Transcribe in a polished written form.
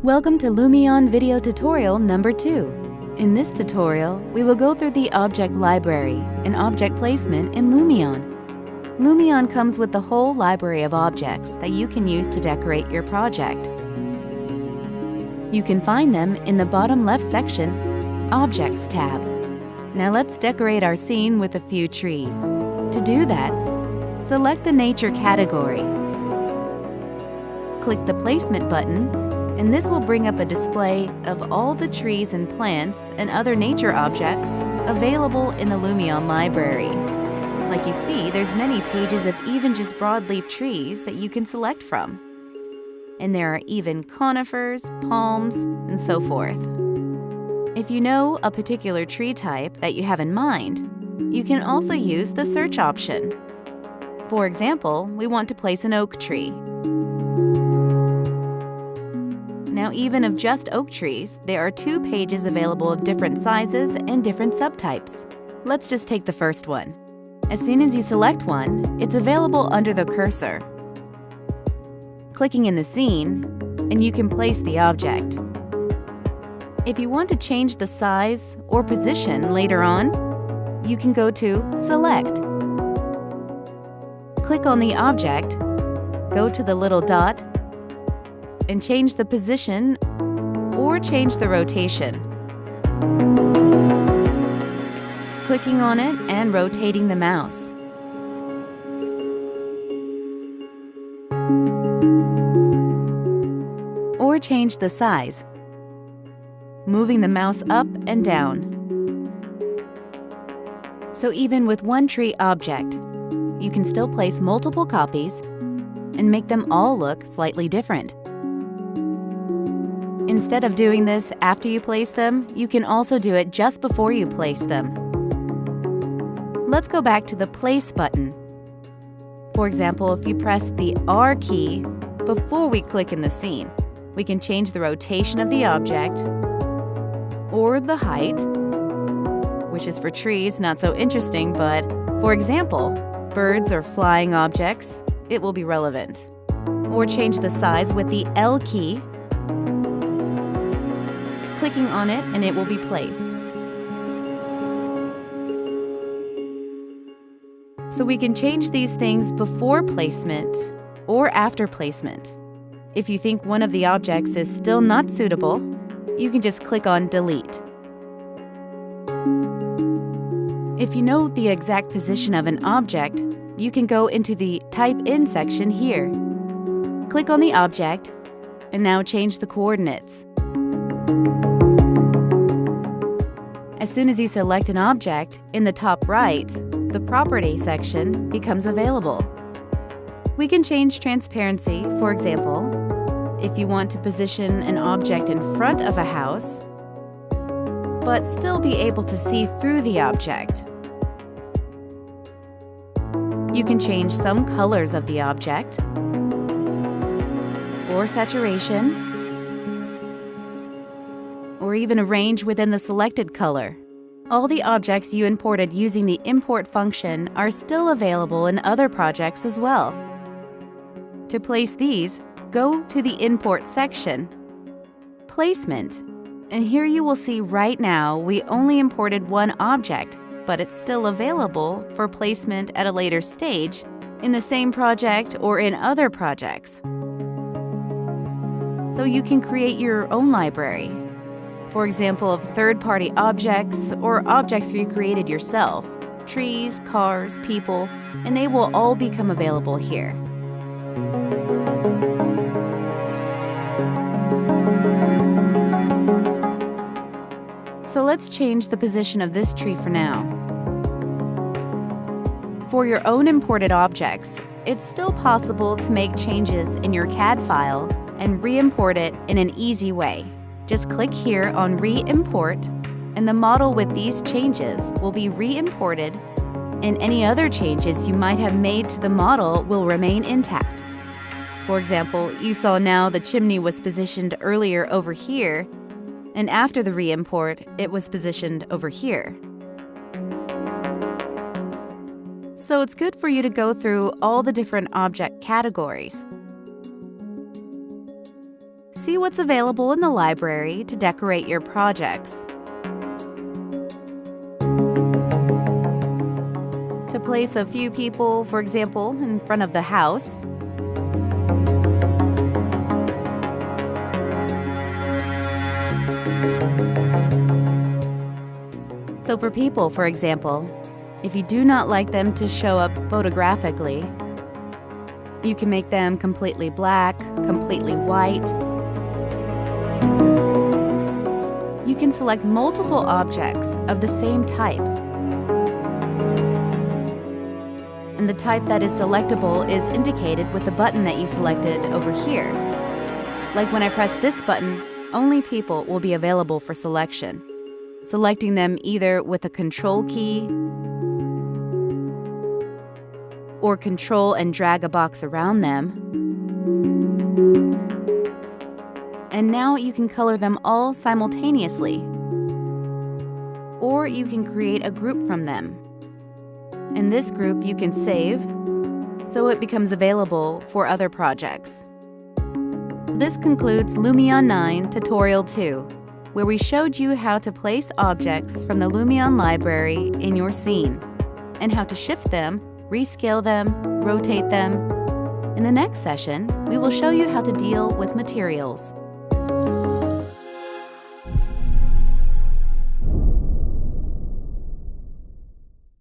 Welcome to Lumion video tutorial number 2. In this tutorial, we will go through the object library and object placement in Lumion. Lumion comes with the whole library of objects that you can use to decorate your project. You can find them in the bottom left section, Objects tab. Now let's decorate our scene with a few trees. To do that, select the Nature category. Click the Placement button, and this will bring up a display of all the trees and plants and other nature objects available in the Lumion library. Like you see, there's many pages of even just broadleaf trees that you can select from. And there are even conifers, palms, and so forth. If you know a particular tree type that you have in mind, you can also use the search option. For example, we want to place an oak tree. Now, even of just oak trees, there are 2 pages available of different sizes and different subtypes. Let's just take the first one. As soon as you select one, it's available under the cursor. Clicking in the scene, and you can place the object. If you want to change the size or position later on, you can go to Select. Click on the object, go to the little dot, and change the position or change the rotation. Clicking on it and rotating the mouse. Or change the size, moving the mouse up and down. So even with one tree object, you can still place multiple copies and make them all look slightly different. Instead of doing this after you place them, you can also do it just before you place them. Let's go back to the Place button. For example, if you press the R key before we click in the scene, we can change the rotation of the object or the height, which is for trees, not so interesting, but for example, birds or flying objects, it will be relevant. Or change the size with the L key, clicking on it, and it will be placed. So we can change these things before placement or after placement. If you think one of the objects is still not suitable, you can just click on Delete. If you know the exact position of an object, you can go into the Type In section here. Click on the object, and now change the coordinates. As soon as you select an object, in the top right, the Property section becomes available. We can change transparency, for example, if you want to position an object in front of a house, but still be able to see through the object. You can change some colors of the object, or saturation, or even arrange within the selected color. All the objects you imported using the import function are still available in other projects as well. To place these, go to the Import section, Placement, and here you will see right now we only imported one object, but it's still available for placement at a later stage in the same project or in other projects. So you can create your own library, for example, of third-party objects or objects you created yourself, trees, cars, people, and they will all become available here. So let's change the position of this tree for now. For your own imported objects, it's still possible to make changes in your CAD file and re-import it in an easy way. Just click here on Re-import, and the model with these changes will be re-imported, and any other changes you might have made to the model will remain intact. For example, you saw now the chimney was positioned earlier over here, and after the re-import, it was positioned over here. So it's good for you to go through all the different object categories. See what's available in the library to decorate your projects. To place a few people, for example, in front of the house. So for people, for example, if you do not like them to show up photographically, you can make them completely black, completely white. You can select multiple objects of the same type. And the type that is selectable is indicated with the button that you selected over here. Like when I press this button, only people will be available for selection. Selecting them either with a control key or control and drag a box around them. And now you can color them all simultaneously. Or you can create a group from them. In this group you can save, so it becomes available for other projects. This concludes Lumion 9 Tutorial 2, where we showed you how to place objects from the Lumion library in your scene, and how to shift them, rescale them, rotate them. In the next session, we will show you how to deal with materials.